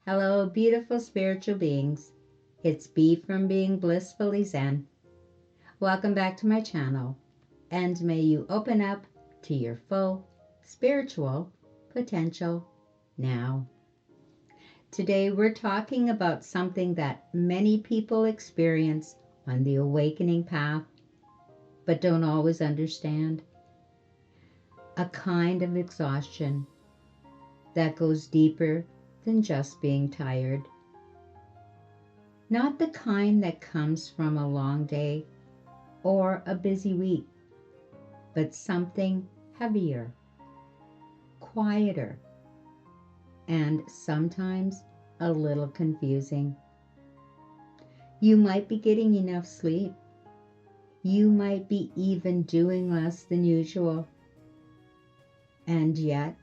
Hello, beautiful spiritual beings. It's B from Being Blissfully Zen. Welcome back to my channel, and may you open up to your full spiritual potential now. Today, we're talking about something that many people experience on the awakening path, but don't always understand. A kind of exhaustion that goes deeper than just being tired. Not the kind that comes from a long day or a busy week, but something heavier, quieter, and sometimes a little confusing. You might be getting enough sleep. You might be even doing less than usual. And yet,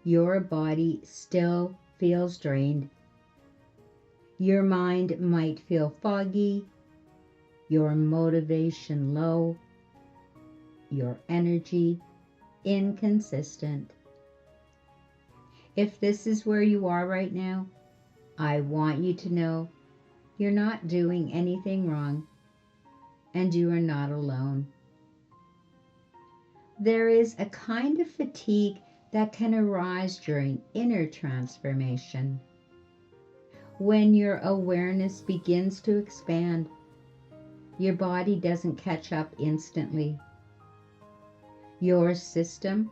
your body still feels drained. Your mind might feel foggy, your motivation low, your energy inconsistent. If this is where you are right now, I want you to know you're not doing anything wrong and you are not alone. There is a kind of fatigue that can arise during inner transformation. When your awareness begins to expand, your body doesn't catch up instantly. Your system,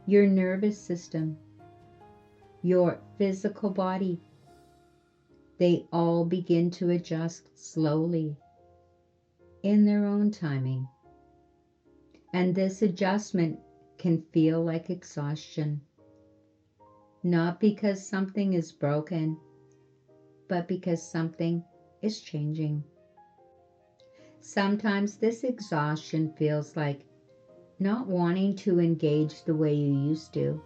your nervous system, your physical body, they all begin to adjust slowly in their own timing. And this adjustment can feel like exhaustion, not because something is broken, but because something is changing. Sometimes this exhaustion feels like not wanting to engage the way you used to,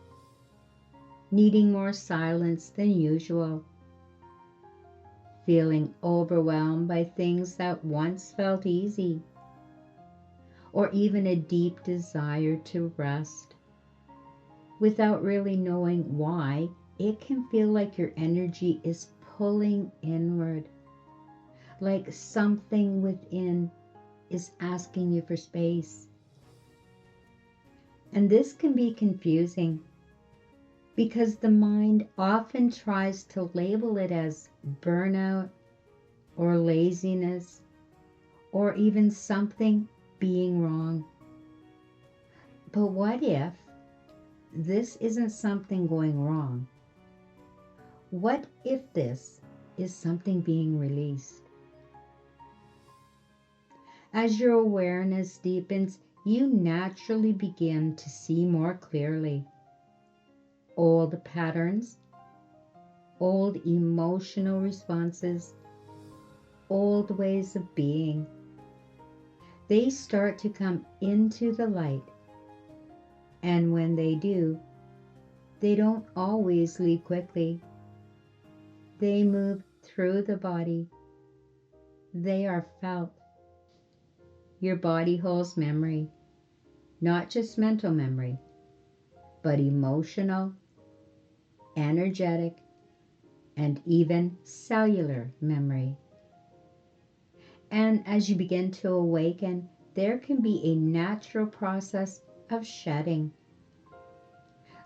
needing more silence than usual, feeling overwhelmed by things that once felt easy, or even a deep desire to rest. Without really knowing why, it can feel like your energy is pulling inward, like something within is asking you for space. And this can be confusing because the mind often tries to label it as burnout or laziness or even something being wrong. But what if this isn't something going wrong? What if this is something being released? As your awareness deepens, you naturally begin to see more clearly. Old patterns, old emotional responses, old ways of being, they start to come into the light. And when they do, they don't always leave quickly. They move through the body. They are felt. Your body holds memory, not just mental memory, but emotional, energetic, and even cellular memory. And as you begin to awaken, there can be a natural process of shedding,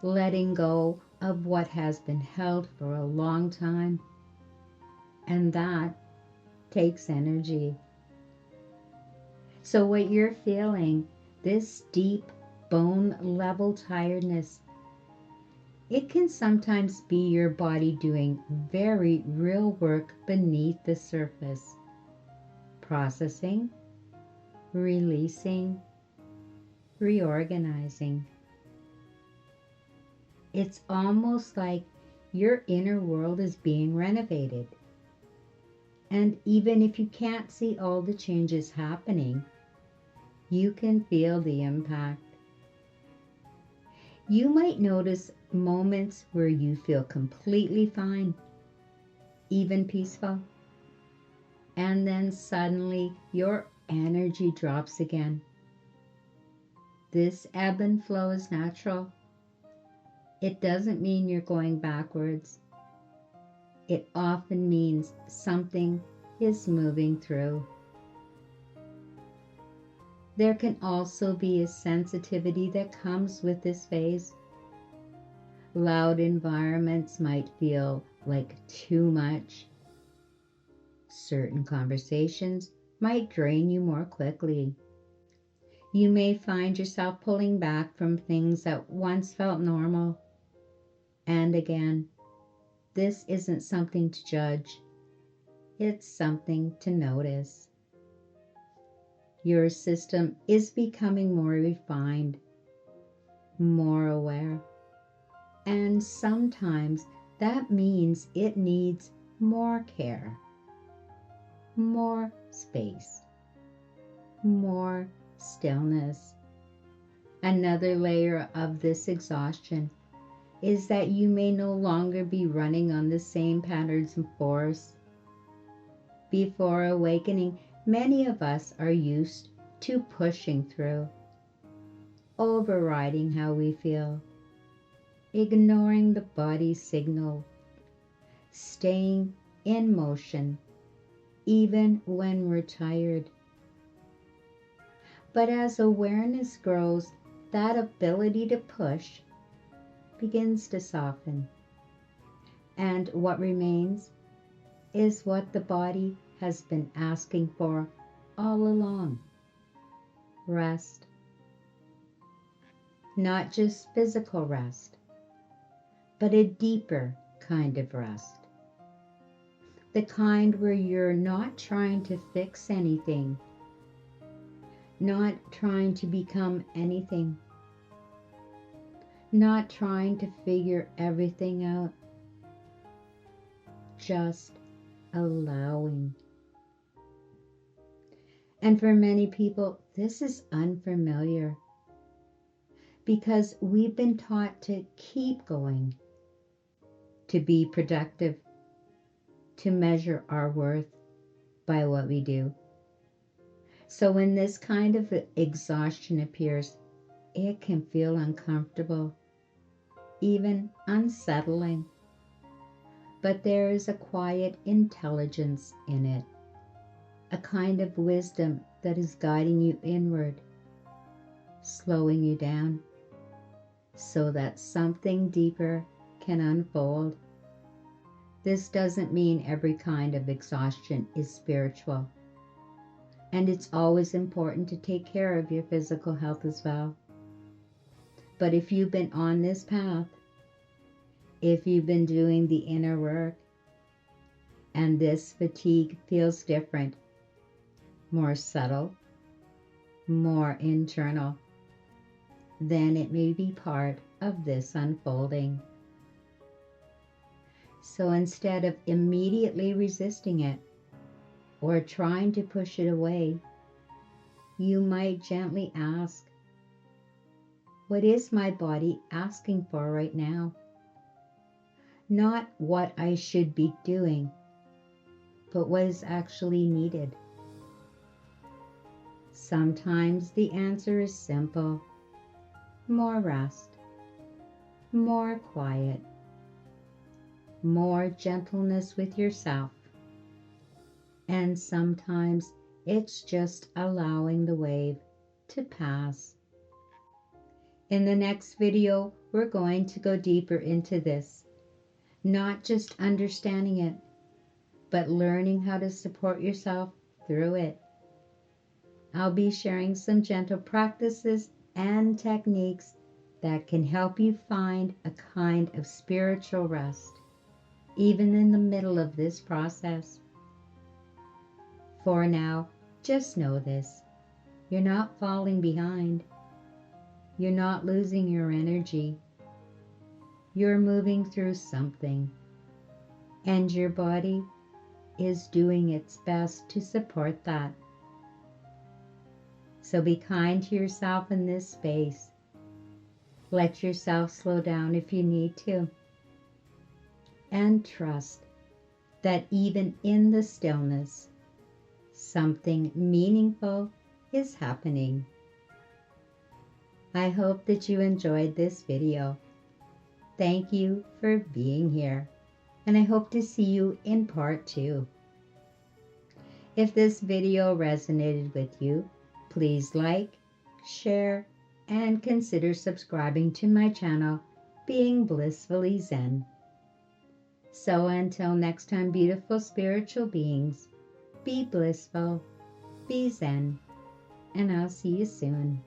letting go of what has been held for a long time. And that takes energy. So what you're feeling, this deep bone level tiredness, it can sometimes be your body doing very real work beneath the surface, processing, releasing, reorganizing. It's almost like your inner world is being renovated. And even if you can't see all the changes happening, you can feel the impact. You might notice moments where you feel completely fine, even peaceful, and then suddenly your energy drops again. This ebb and flow is natural. It doesn't mean you're going backwards. it often means something is moving through. There can also be a sensitivity that comes with this phase. Loud environments might feel like too much. Certain conversations might drain you more quickly. You may find yourself pulling back from things that once felt normal. And again, this isn't something to judge. It's something to notice. Your system is becoming more refined, more aware, and sometimes that means it needs more care, more space, more stillness. Another layer of this exhaustion is that you may no longer be running on the same patterns and force. Before awakening, many of us are used to pushing through, overriding how we feel, ignoring the body's signal, staying in motion, even when we're tired. But as awareness grows, that ability to push begins to soften. And what remains is what the body has been asking for all along: rest. Not just physical rest, but a deeper kind of rest. The kind where you're not trying to fix anything, not trying to become anything, not trying to figure everything out, just allowing. And for many people, this is unfamiliar because we've been taught to keep going, to be productive, to measure our worth by what we do. So when this kind of exhaustion appears, it can feel uncomfortable, even unsettling. But there is a quiet intelligence in it, a kind of wisdom that is guiding you inward, slowing you down, so that something deeper can unfold. This doesn't mean every kind of exhaustion is spiritual. And it's always important to take care of your physical health as well. But if you've been on this path, if you've been doing the inner work, and this fatigue feels different, more subtle, more internal, then it may be part of this unfolding. So instead of immediately resisting it or trying to push it away, you might gently ask, what is my body asking for right now? Not what I should be doing, but what is actually needed. Sometimes the answer is simple: more rest, more quiet, more gentleness with yourself. And sometimes it's just allowing the wave to pass. In the next video, we're going to go deeper into this, not just understanding it, but learning how to support yourself through it. I'll be sharing some gentle practices and techniques that can help you find a kind of spiritual rest, even in the middle of this process. For now, just know this: you're not falling behind. You're not losing your energy. You're moving through something, and your body is doing its best to support that. So be kind to yourself in this space. Let yourself slow down if you need to. And trust that even in the stillness, something meaningful is happening. I hope that you enjoyed this video. Thank you for being here. and I hope to see you in part 2. If this video resonated with you, please like, share, and consider subscribing to my channel, Being Blissfully Zen. So until next time, beautiful spiritual beings, be blissful, be Zen, and I'll see you soon.